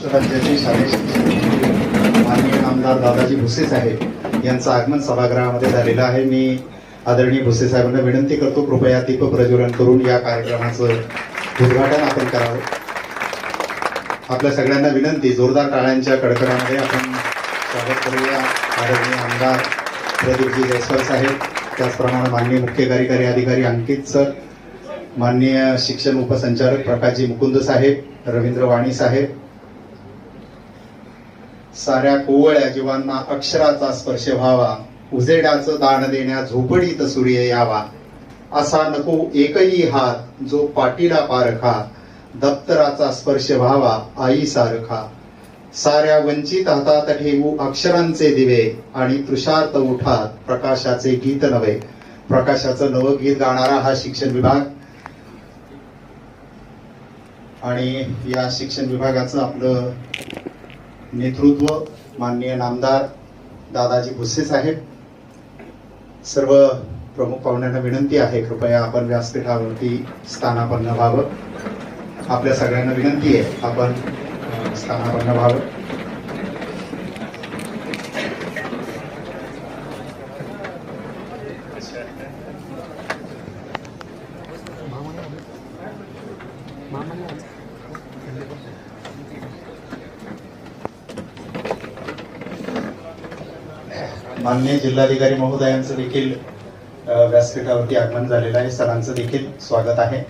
महाराष्ट्र राज्याचे शालेय शिक्षण माननीय आमदार दादाजी भुसे साहेब यांचं आगमन सभागृहामध्ये झालेलं आहे। मी आदरणीय भुसे साहेबांना विनंती करतो, कृपया दीप प्रज्वलन करून या कार्यक्रमाचं उद्घाटन आपण करावं। आपल्या सगळ्यांना विनंती, जोरदार टाळ्यांच्या कडकडामध्ये आपण स्वागत करूया आदरणीय आमदार प्रदीपजी जयस्वाल साहेब, त्याचप्रमाणे माननीय मुख्य कार्यकारी अधिकारी अंकित सर, माननीय शिक्षण उपसंचालक प्रकाशजी मुकुंद साहेब, रवींद्र वाणी साहेब। साऱ्या कोवळ्या जीवांना अक्षराचा स्पर्श व्हावा, उजेडाचं दान देण्या झोपडीत सूर्य यावा, असा नको एकही हात जो पाठीला पारखा, दप्तराचा स्पर्श व्हावा आई सारखा। साऱ्या वंचित हातात ठेवू अक्षरांचे दिवे, आणि तृषार्त उठात प्रकाशाचे गीत नवे। प्रकाशाचं नवं गीत गाणारा हा शिक्षण विभाग, आणि या शिक्षण विभागाचं आपलं नेतृत्व माननीय नामदार दादाजी भुसे साहेब। सर्व प्रमुख पाहुण्यांना विनंती आहे, कृपया आपण व्यासपीठावरती स्थानापन्न व्हावं। आपल्या सगळ्यांना विनंती आहे, आपण स्थानापन्न व्हावं। माननीय जिल्हाधिकारी महोदयांचं देखील व्यासपीठावरती आगमन झालेलं आहे, सरांचं देखील स्वागत आहे।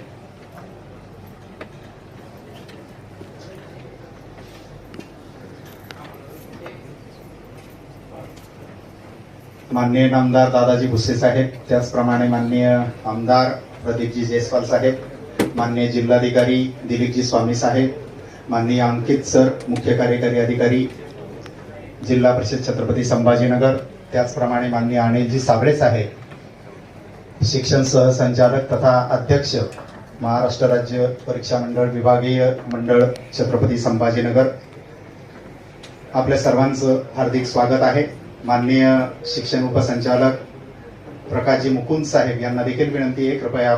माननीय नामदार दादाजी भुसे साहेब, त्याचप्रमाणे माननीय आमदार प्रदीपजी जयस्वाल साहेब, माननीय जिल्हाधिकारी दिलीपजी स्वामी साहेब, माननीय अंकित सर मुख्य कार्यकारी अधिकारी जिल्हा परिषद छत्रपती संभाजीनगर, त्याचप्रमाणे माननीय अनिलजी साबळे साहेब शिक्षण सहसंचालक तथा अध्यक्ष महाराष्ट्र राज्य परीक्षा मंडळ विभागीय मंडळ छत्रपती संभाजीनगर, आपल्या सर्वांचं हार्दिक स्वागत आहे। माननीय शिक्षण उपसंचालक प्रकाशजी मुकुंद साहेब यांना देखील विनंती आहे, कृपया